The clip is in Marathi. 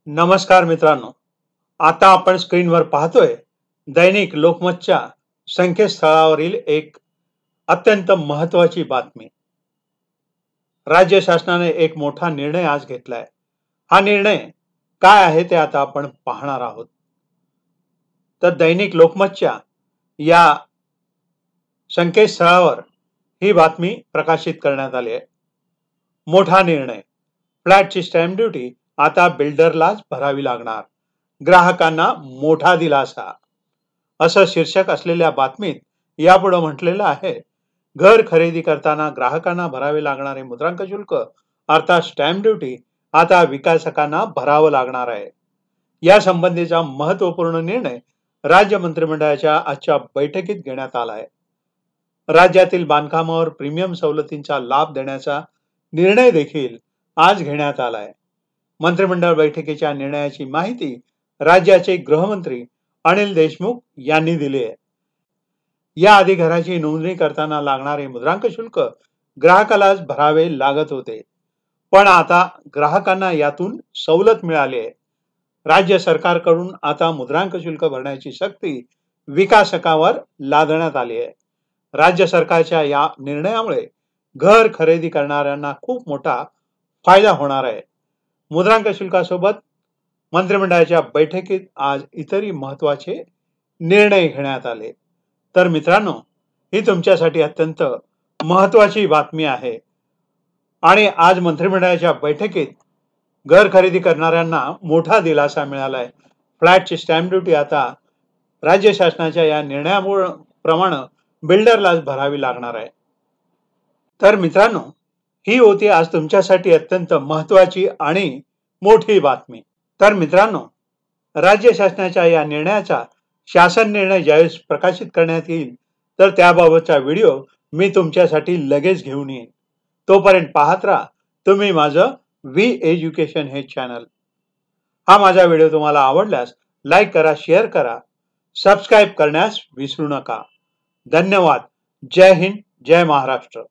नमस्कार मित्रांनो, आता आपण स्क्रीनवर पाहतोय दैनिक लोकमतच्या संकेतस्थळावरील एक अत्यंत महत्त्वाची बातमी. राज्य शासनाने एक मोठा निर्णय आज घेतलाय. हा निर्णय काय आहे ते आता आपण पाहणार आहोत. तर दैनिक लोकमतच्या या संकेतस्थळावर ही बातमी प्रकाशित करण्यात आली आहे. मोठा निर्णय, फ्लॅटची स्टॅम्प ड्युटी आता बिल्डरलाच भरावी लागणार, ग्राहकांना मोठा दिलासा, असं शीर्षक असलेल्या बातमीत यापुढे म्हटलेलं आहे. घर खरेदी करताना ग्राहकांना भरावे लागणारे मुद्रांक शुल्क अर्थात स्टॅम्प ड्युटी आता विकासकांना भरावं लागणार आहे. या संबंधीचा महत्त्वपूर्ण निर्णय राज्य मंत्रिमंडळाच्या आजच्या बैठकीत घेण्यात आला आहे. राज्यातील बांधकामावर प्रीमियम सवलतींचा लाभ देण्याचा निर्णय देखील आज घेण्यात आला आहे. मंत्रिमंडळ बैठकीच्या निर्णयाची माहिती राज्याचे गृहमंत्री अनिल देशमुख यांनी दिली आहे. याआधी घराची नोंदणी करताना लागणारे मुद्रांक शुल्क ग्राहकालाच भरावे लागत होते, पण आता ग्राहकांना यातून सवलत मिळाली आहे. राज्य सरकारकडून आता मुद्रांक शुल्क भरण्याची सक्ती विकासकावर लादण्यात आली आहे. राज्य सरकारच्या या निर्णयामुळे घर खरेदी करणाऱ्यांना खूप मोठा फायदा होणार आहे. मुद्रांक शुल्कासोबत मंत्रिमंडळाच्या बैठकीत आज इतरही महत्त्वाचे निर्णय घेण्यात आले. तर मित्रांनो, ही तुमच्यासाठी अत्यंत महत्त्वाची बातमी आहे आणि आज मंत्रिमंडळाच्या बैठकीत घर खरेदी करणाऱ्यांना मोठा दिलासा मिळाला आहे. फ्लॅटची स्टॅम्प ड्युटी आता राज्य शासनाच्या या निर्णयाप्रमाणे बिल्डरलाच भरावी लागणार आहे. तर मित्रांनो, ही होती आज तुमच्यासाठी अत्यंत महत्त्वाची आणि मोठी बातमी. तर मित्रांनो, राज्य शासनाच्या या निर्णयाचा शासन निर्णय ज्यावेळेस प्रकाशित करण्यात येईल तर त्याबाबतचा व्हिडिओ मी तुमच्यासाठी लगेच घेऊन येईन. तोपर्यंत पाहत राहा तुम्ही माझं वी एज्युकेशन हे चॅनल. हा माझा व्हिडिओ तुम्हाला आवडल्यास लाईक करा, शेअर करा, सबस्क्राईब करण्यास विसरू नका. धन्यवाद. जय हिंद, जय महाराष्ट्र.